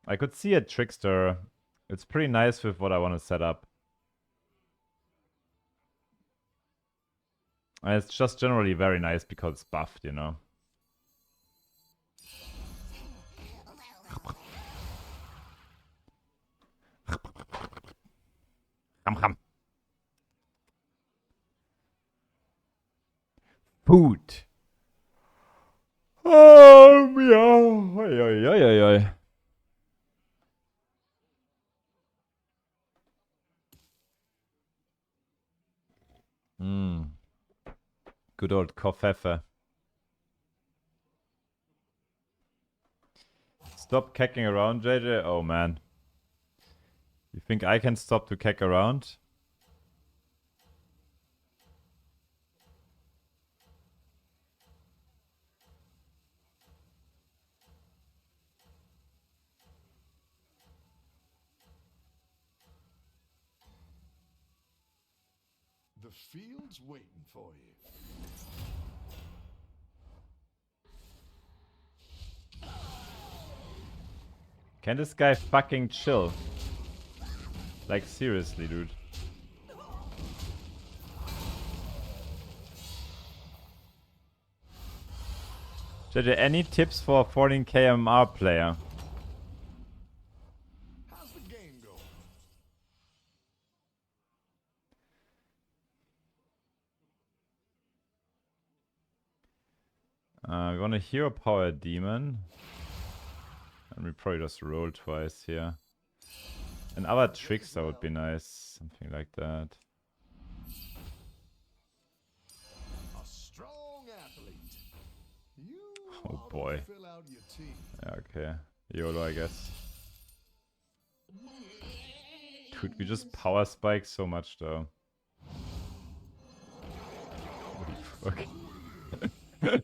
I could see a Trickster. It's pretty nice with what I want to set up. And it's just generally very nice because it's buffed, you know. Food. Yeah. Oi, oi, oi, oi, oi. Good old Kofefe. Stop kecking around, JJ? Oh, man. You think I can stop to keck around? The field's waiting for you. Can this guy fucking chill? Like, seriously, dude. JJ, any tips for a 14 KMR player? How's the game going? We want a hero power demon. And we probably just roll twice here. And other tricks that would be nice. Something like that. A strong athlete. You Oh boy. fill out your team. Yeah, okay. YOLO, I guess. Dude, we just power spike so much though. Holy fuck.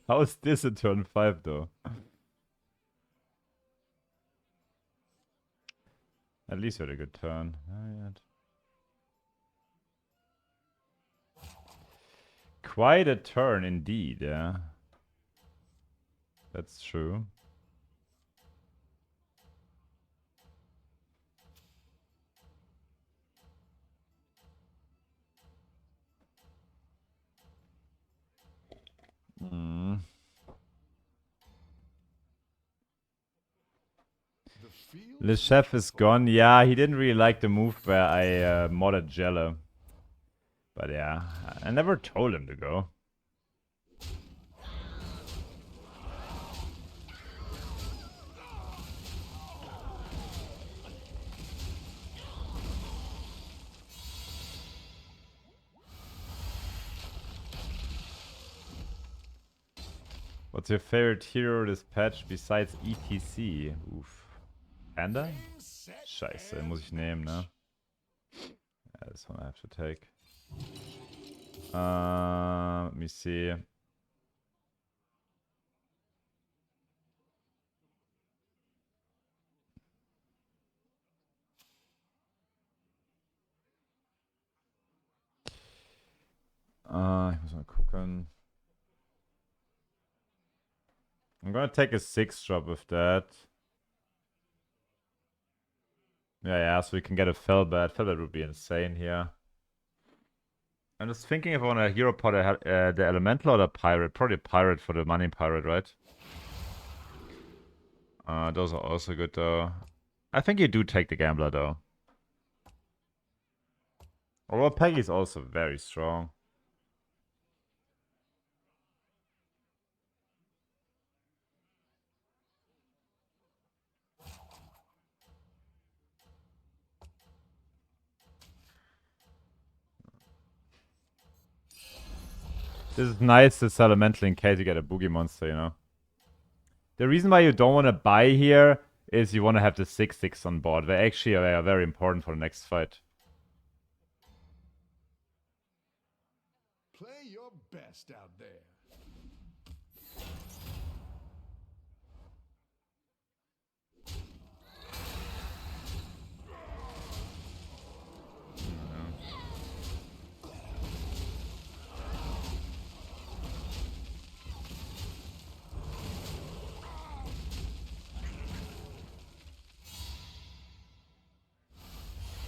How is this a turn 5 though? At least we had a good turn. Quite a turn indeed, yeah. That's true. Le Chef is gone. Yeah, he didn't really like the move where I modded Jello. But yeah, I never told him to go. What's your favorite hero this patch besides ETC? Oof. Panda? Scheiße, den muss ich nehmen, ne? Yeah, this one I have to take. Let me see. Ich muss mal gucken. I'm gonna take a 6-drop with that. Yeah, so we can get a Felbat. Felbat would be insane here. I'm just thinking if I want a hero pot, the Elemental or the Pirate. Probably Pirate for the money Pirate, right? Those are also good though. I think you do take the Gambler though. Although Peggy's also very strong. This is nice, this Elemental, in case you get a Boogie Monster, you know. The reason why you don't want to buy here is you want to have the 6/6 on board. They actually are very important for the next fight. Play your best out there.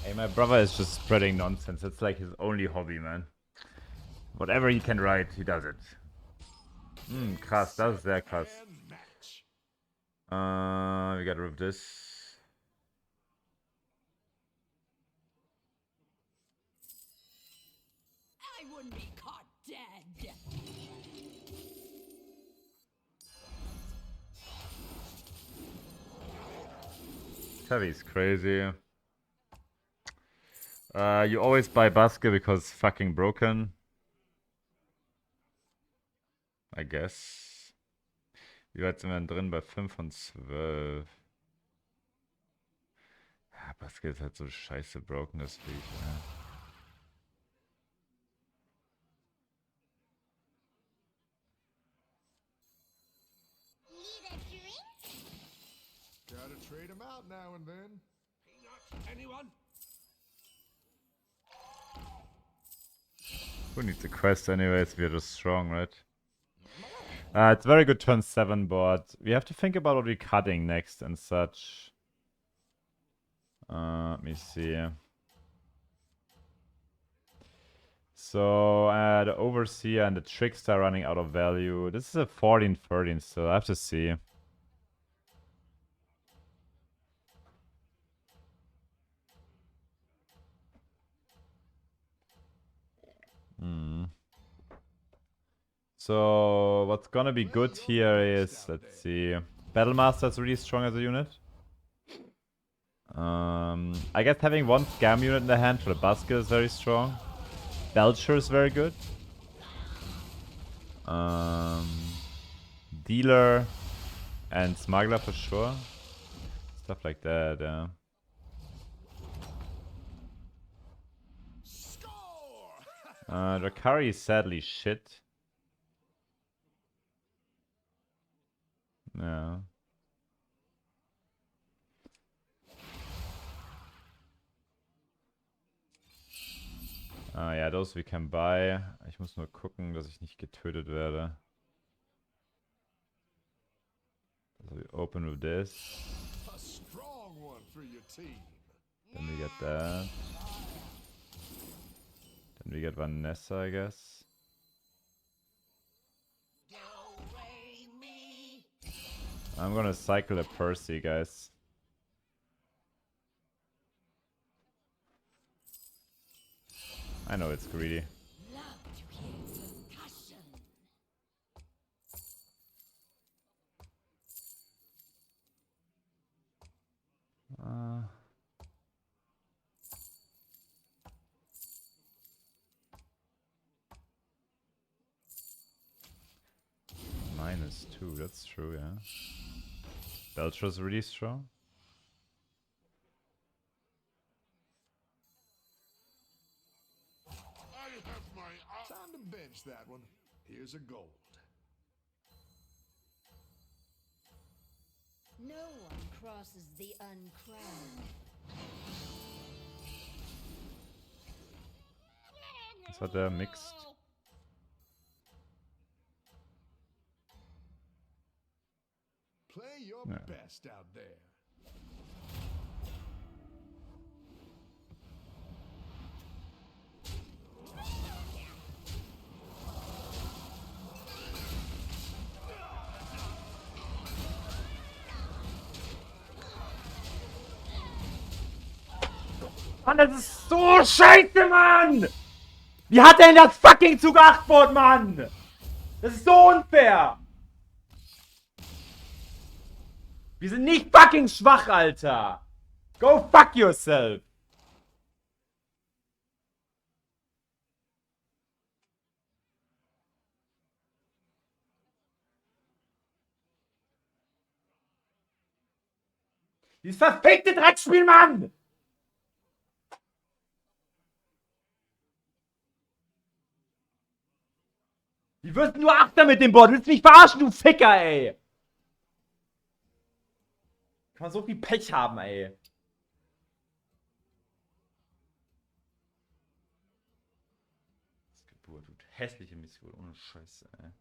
Hey, my brother is just spreading nonsense. It's like his only hobby, man. Whatever he can write, he does it. Krass, das ist sehr krass. And match. We got rid of this. I wouldn't be caught dead. Heavy's crazy. You always buy Baske because it's fucking broken. I guess. Wie weit sind wir denn drin? Bei 5 von 12. Ja, Baske ist halt so scheiße broken, das Viech, ne? Gotta trade him out now and then. Peanuts, anyone? Who needs a quest anyways? We're just strong, right? It's very good turn 7 board. We have to think about what we're cutting next and such. Let me see. So, the Overseer and the Trickster are running out of value. This is a 14-13 still. I have to see. So, what's gonna be good here is, let's see. Battlemaster's really strong as a unit. I guess having one scam unit in the hand for the basket is very strong. Belcher is very good. Dealer and Smuggler for sure. Stuff like that, yeah. Drakari is sadly shit. Yeah. Ja, those we can buy. Ich muss nur gucken, dass ich nicht getötet werde. So we open with this. A strong one for your team. Then we get that. Then we get Vanessa, I guess. I'm gonna cycle a Percy, guys. I know it's greedy. -2, that's true, yeah. Belcher's really strong. Time to bench that one. Here's a gold. No one crosses the uncrowned. So they're mixed. Play your Yeah. best out there. Mann, das ist so scheiße, Mann! Wie hat er denn das fucking Zug 8 Board, Mann? Das ist so unfair! Wir sind nicht fucking schwach, Alter! Go fuck yourself! Dieses verfickte Dreckspiel, Mann! Wie wirst du nur Achter mit dem Board? Du willst mich verarschen, du Ficker, ey! Kann man so viel Pech haben, ey. Missgeburt, du hässliche Missgeburt, ohne Scheiße, ey.